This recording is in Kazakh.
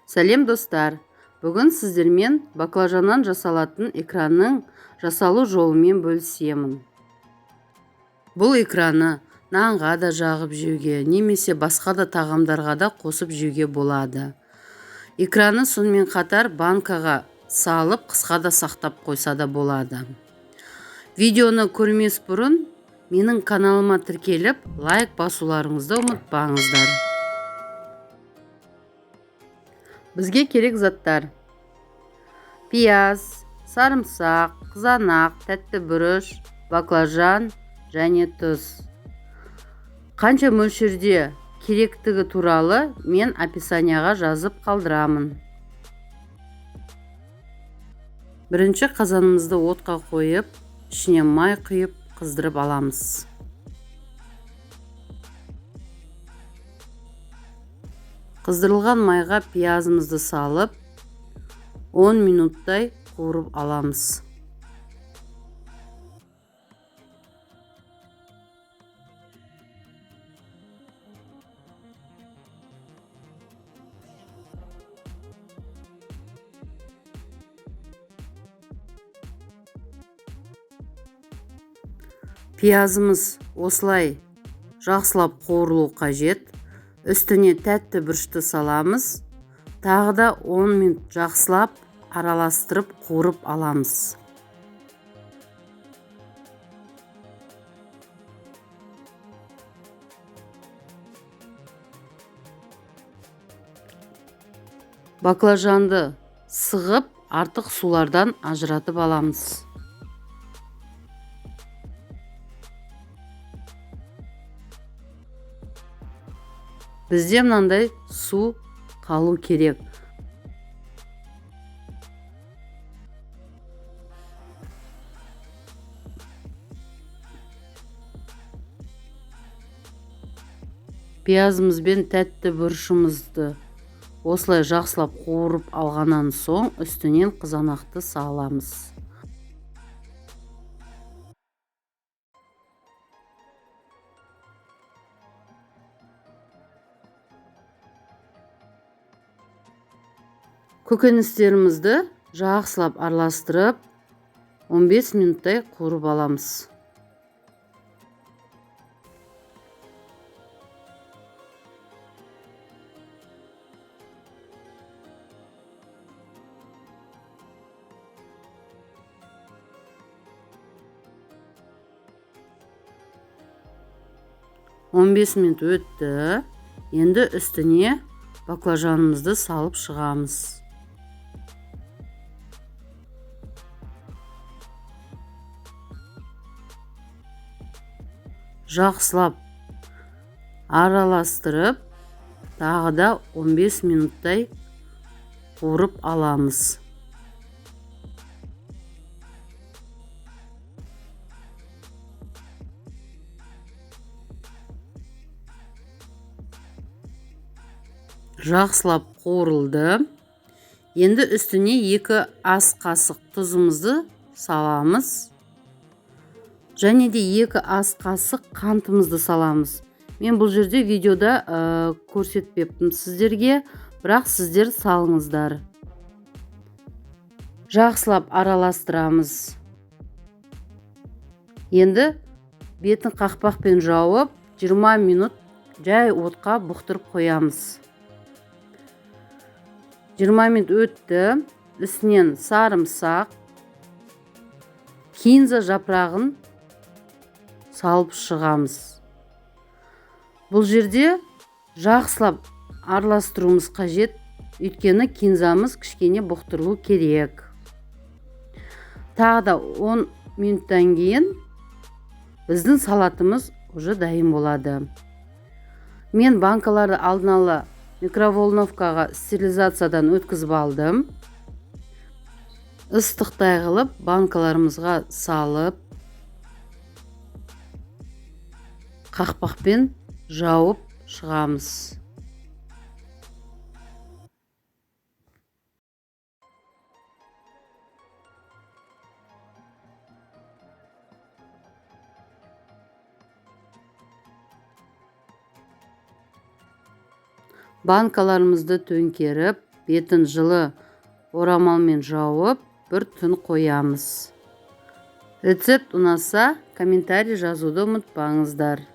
Сәлем достар! Бүгін сіздермен баклажаннан жасалатын экранның жасалу жолымен бөлісемін. Бұл экраны нанға да жағып жеуге, немесе басқа да тағамдарға да қосып жеуге болады. Экраны сонымен қатар банкаға салып, қысқа да сақтап қойса да болады. Видеоны көрмес бұрын менің каналыма тіркеліп, лайк басуларыңызды ұмытпаңыздар. Бізге керек заттар: пияз, сарымсақ, қызанақ, тәтті бұрыш, баклажан және тұз. Қанша мөлшерде керектігі туралы мен описанияға жазып қалдырамын. Бірінші қазанымызды отқа қойып, ішіне май құйып қыздырып аламыз. Қыздырылған майға пиязымызды салып, 10 минуттай қуырып аламыз. Пиязымыз осылай жақсылап қуырылу қажет. Үстіне тәтті бұрышты саламыз. Тағы да 10 минут жақсылап араластырып қуырып аламыз. Баклажанды сығып, артық сулардан ажыратып аламыз. Бізде мынандай су қалу керек. Пиязымыз бен тәтті бұрышымызды осылай жақсылап қуырып алғаннан соң үстінен қызанақты саламыз. Көкөністерімізді жақсылап араластырып 15 минуттай қуырып аламыз. Он 15 минут өтті. Енді үстіне баклажанымызды салып шығамыз. Жақсылап араластырып, тағы да 15 минуттай қуырып аламыз. Жақсылап қуырылды. Енді үстіне 2 ас қасық тұзымызды саламыз. Және де 2 ас қасық қантымызды саламыз. Мен бұл жерде видеода көрсетпеппін сіздерге, бірақ сіздер салыңыздар. Жақсылап араластырамыз. Енді бетін қақпақпен жауып, 20 минут жай отқа бұқтырып қоямыз. 20 минут өтті. Үстінен сарымсақ, кинза жапырағын салып шығамыз. Бұл жерде жақсылап араластыруымыз қажет, өйткені кинзамыз кішкене бұқтырылу керек. Тағы да 10 минуттан кейін біздің салатымыз уже дайын болады. Мен банкаларды алдын ала микроволновкаға стерилизациядан өткізіп алдым. Ыстықтай қылып банкаларымызға салып, қақпақпен жауып шығамыз. Банкаларымызды төңкеріп, бетін жылы орамалмен жауып бір түн қоямыз. Рецепт ұнаса комментарий жазуды ұмытпаңыздар.